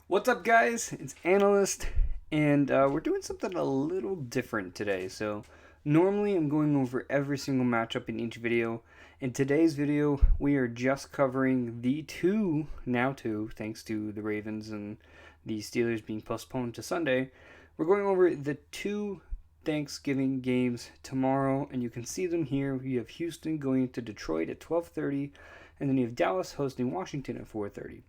What's up, guys? It's Analyst, and we're doing something a little different today. So, normally I'm going over every single matchup in each video. In today's video, we are just covering the now two, thanks to the Ravens and the Steelers being postponed to Sunday. We're going over the two Thanksgiving games tomorrow, and you can see them here. You have Houston going to Detroit at 12:30, and then you have Dallas hosting Washington at 4:30.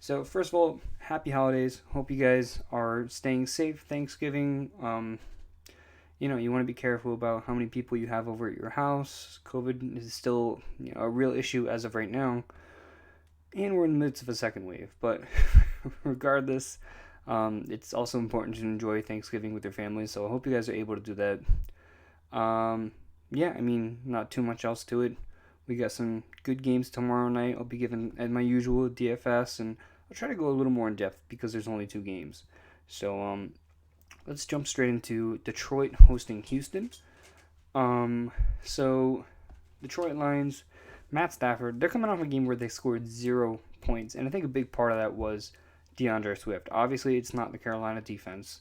So first of all, happy holidays. Hope you guys are staying safe Thanksgiving. You want to be careful about how many people you have over at your house. COVID is still a real issue as of right now, and we're in the midst of a second wave. But regardless, it's also important to enjoy Thanksgiving with your family. So I hope you guys are able to do that. Not too much else to it. We got some good games tomorrow night. I'll be giving, as my usual, DFS, and I'll try to go a little more in depth because there's only two games. So let's jump straight into Detroit hosting Houston. So Detroit Lions, Matt Stafford, they're coming off a game where they scored 0 points, and I think a big part of that was Deandra Swift. Obviously, it's not the Carolina defense.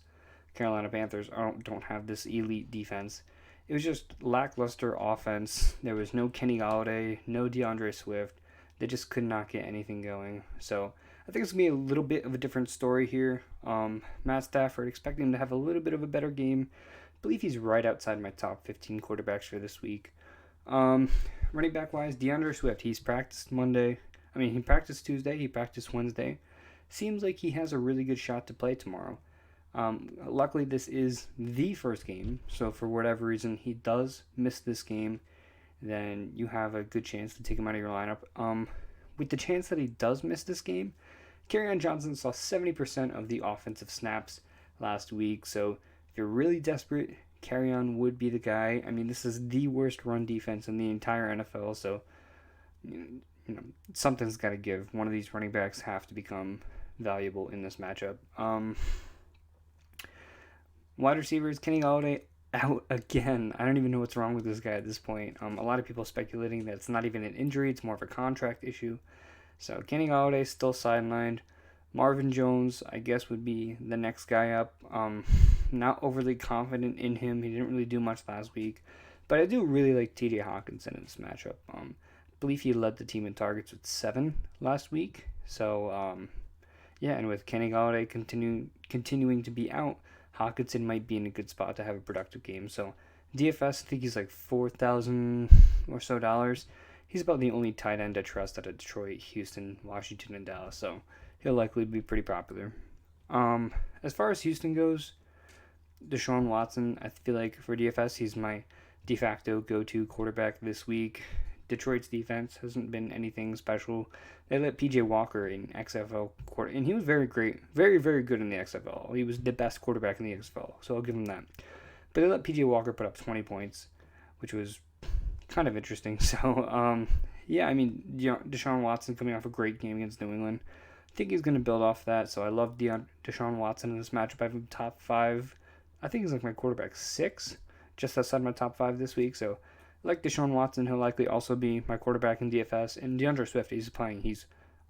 Carolina Panthers don't have this elite defense. It was just lackluster offense. There was no Kenny Golladay, no Deandra Swift. They just could not get anything going. So I think it's going to be a little bit of a different story here. Matt Stafford, expecting him to have a little bit of a better game. I believe he's right outside my top 15 quarterbacks for this week. Running back wise, Deandra Swift, he's practiced Monday. He practiced Tuesday, he practiced Wednesday. Seems like he has a really good shot to play tomorrow. Luckily, this is the first game, so for whatever reason he does miss this game, then you have a good chance to take him out of your lineup. With the chance that he does miss this game, Carrion Johnson saw 70% of the offensive snaps last week, so if you're really desperate, Carrion would be the guy. This is the worst run defense in the entire NFL, so something's got to give. One of these running backs have to become valuable in this matchup. Wide receivers, Kenny Golladay out again. I don't even know what's wrong with this guy at this point. A lot of people speculating that it's not even an injury, it's more of a contract issue. So Kenny Golladay still sidelined. Marvin Jones, I guess, would be the next guy up. Not overly confident in him. He didn't really do much last week. But I do really like TJ Hawkinson in this matchup. I believe he led the team in targets with 7 last week. So, and with Kenny Golladay continuing to be out, Hawkinson might be in a good spot to have a productive game. So DFS, I think he's like $4,000 or so dollars. He's about the only tight end I trust out of Detroit, Houston, Washington, and Dallas. So he'll likely be pretty popular. As far as Houston goes, Desean Watson, I feel like for DFS, he's my de facto go-to quarterback this week. Detroit's defense hasn't been anything special. They let PJ Walker in XFL and he was very great, very, very good in the XFL. He was the best quarterback in the XFL, so I'll give him that. But they let PJ Walker put up 20 points, which was kind of interesting. So, Desean Watson coming off a great game against New England. I think he's going to build off that, so I love Desean Watson in this matchup. I have him top 5. I think he's like my quarterback 6, just outside my top 5 this week, so like Desean Watson, he'll likely also be my quarterback in DFS. And Deandra Swift, he's 100%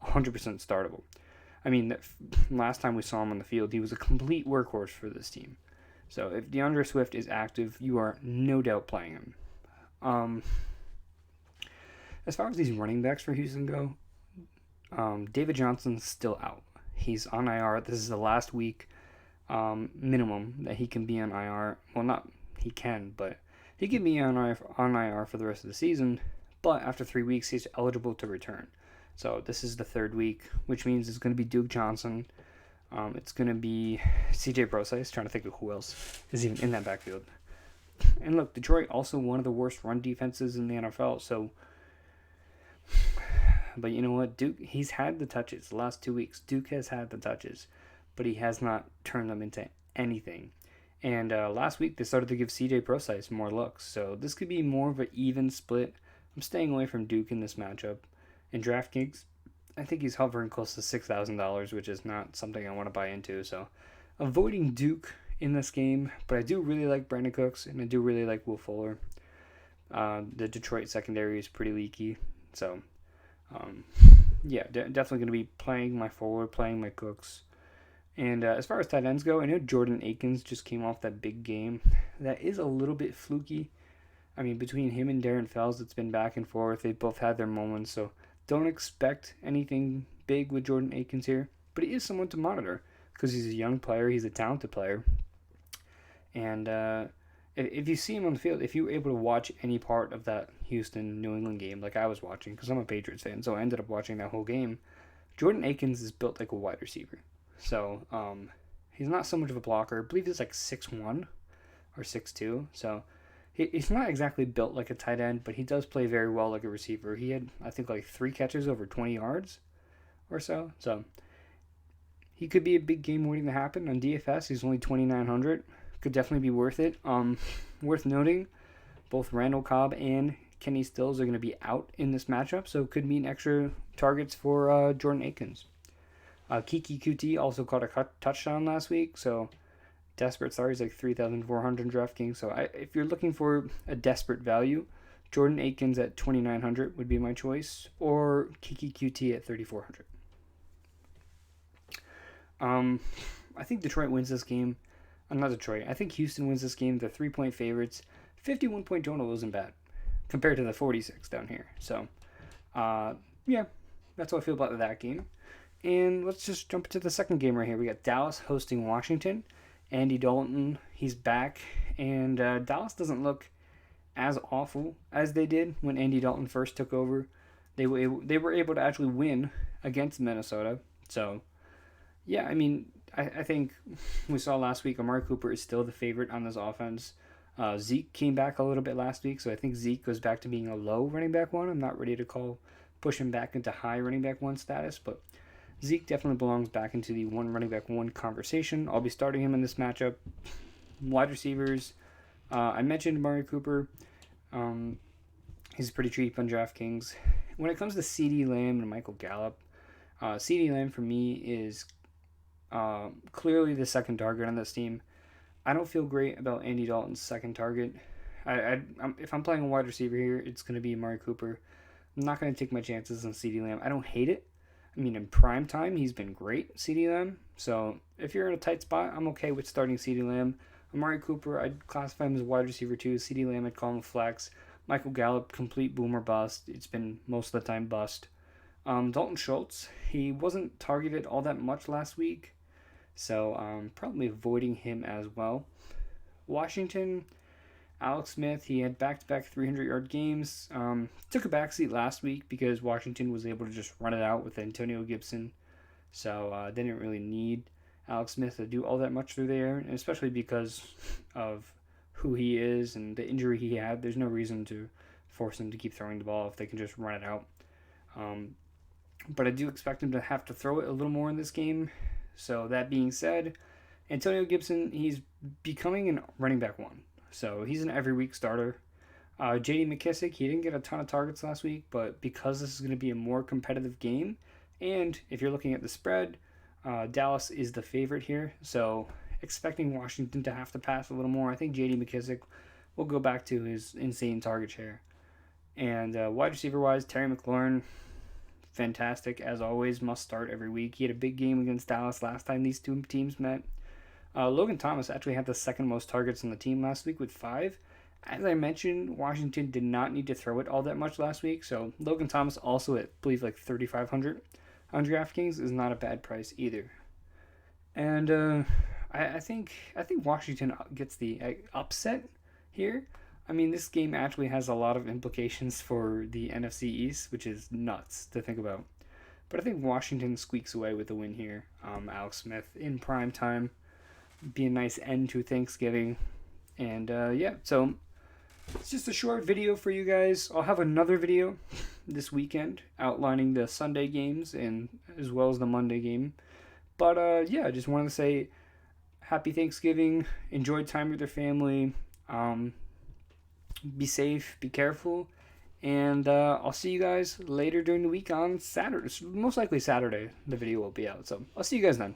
startable. Last time we saw him on the field, he was a complete workhorse for this team. So if Deandra Swift is active, you are no doubt playing him. As far as these running backs for Houston go, David Johnson's still out. He's on IR. This is the last week minimum that he can be on IR. Well, not he can, but he can be on IR for the rest of the season, but after 3 weeks, he's eligible to return. So this is the 3rd week, which means it's going to be Duke Johnson. It's going to be CJ Procise, trying to think of who else is even in that backfield. And look, Detroit also one of the worst run defenses in the NFL. So, but you know what? Duke, he's had the touches the last 2 weeks. Duke has had the touches, but he has not turned them into anything. And last week, they started to give CJ Procise more looks. So this could be more of an even split. I'm staying away from Duke in this matchup. In DraftKings, I think he's hovering close to $6,000, which is not something I want to buy into. So avoiding Duke in this game. But I do really like Brandon Cooks, and I do really like Will Fuller. The Detroit secondary is pretty leaky. So, definitely going to be playing my Fuller, playing my Cooks. And as far as tight ends go, I know Jordan Akins just came off that big game. That is a little bit fluky. I mean, between him and Darren Fells, it's been back and forth. They both had their moments, so don't expect anything big with Jordan Akins here. But he is someone to monitor because he's a young player. He's a talented player. And if you see him on the field, if you were able to watch any part of that Houston-New England game, like I was watching, because I'm a Patriots fan, so I ended up watching that whole game, Jordan Akins is built like a wide receiver. So he's not so much of a blocker. I believe he's like 6'1" or 6'2". So he's not exactly built like a tight end, but he does play very well like a receiver. He had, I think, like 3 catches over 20 yards or so. So he could be a big game waiting to happen. On DFS, he's only 2,900. Could definitely be worth it. Worth noting, both Randall Cobb and Kenny Stills are going to be out in this matchup, so could mean extra targets for Jordan Akins. Kiki QT also caught a touchdown last week, so desperate start. He's like 3,400 DraftKings. So if you're looking for a desperate value, Jordan Akins at 2,900 would be my choice, or Kiki QT at 3,400. I think Detroit wins this game. Not Detroit. I think Houston wins this game. They're 3-point favorites. 51-point total isn't bad compared to the 46 down here. So, yeah, that's how I feel about that game. And let's just jump into the second game right here. We got Dallas hosting Washington. Andy Dalton, he's back. And Dallas doesn't look as awful as they did when Andy Dalton first took over. They were able to actually win against Minnesota. So, yeah, I mean, I think we saw last week Amari Cooper is still the favorite on this offense. Zeke came back a little bit last week, so I think Zeke goes back to being a low running back one. I'm not ready to push him back into high running back one status, but Zeke definitely belongs back into the one running back one conversation. I'll be starting him in this matchup. Wide receivers, I mentioned Amari Cooper. He's pretty cheap on DraftKings. When it comes to CeeDee Lamb and Michael Gallup, CeeDee Lamb for me is clearly the second target on this team. I don't feel great about Andy Dalton's second target. If I'm playing a wide receiver here, it's going to be Amari Cooper. I'm not going to take my chances on CeeDee Lamb. I don't hate it. I mean, in prime time, he's been great, CeeDee Lamb. So if you're in a tight spot, I'm okay with starting CeeDee Lamb. Amari Cooper, I'd classify him as a wide receiver too. CeeDee Lamb, I'd call him flex. Michael Gallup, complete boomer bust. It's been most of the time bust. Dalton Schultz, he wasn't targeted all that much last week, so probably avoiding him as well. Washington, Alex Smith, he had back-to-back 300-yard games. Took a backseat last week because Washington was able to just run it out with Antonio Gibson, so they didn't really need Alex Smith to do all that much through there, and especially because of who he is and the injury he had. There's no reason to force him to keep throwing the ball if they can just run it out. But I do expect him to have to throw it a little more in this game. So that being said, Antonio Gibson, he's becoming a running back one. So he's an every week starter. J.D. McKissick, he didn't get a ton of targets last week, but because this is going to be a more competitive game, and if you're looking at the spread, Dallas is the favorite here. So expecting Washington to have to pass a little more. I think J.D. McKissick will go back to his insane target share. And wide receiver-wise, Terry McLaurin, fantastic as always, must start every week. He had a big game against Dallas last time these two teams met. Logan Thomas actually had the second most targets on the team last week with 5. As I mentioned, Washington did not need to throw it all that much last week, so Logan Thomas also at, I believe, like 3,500 on DraftKings is not a bad price either. And I think Washington gets the upset here. I mean, this game actually has a lot of implications for the NFC East, which is nuts to think about. But I think Washington squeaks away with the win here. Alex Smith in prime time. Be a nice end to Thanksgiving. And yeah, so it's just a short video for you guys. I'll have another video this weekend outlining the Sunday games and as well as the Monday game. But yeah, I just wanted to say happy Thanksgiving. Enjoy time with your family. Be safe, be careful, and I'll see you guys later during the week on Saturday. Most likely Saturday, the video will be out. So I'll see you guys then.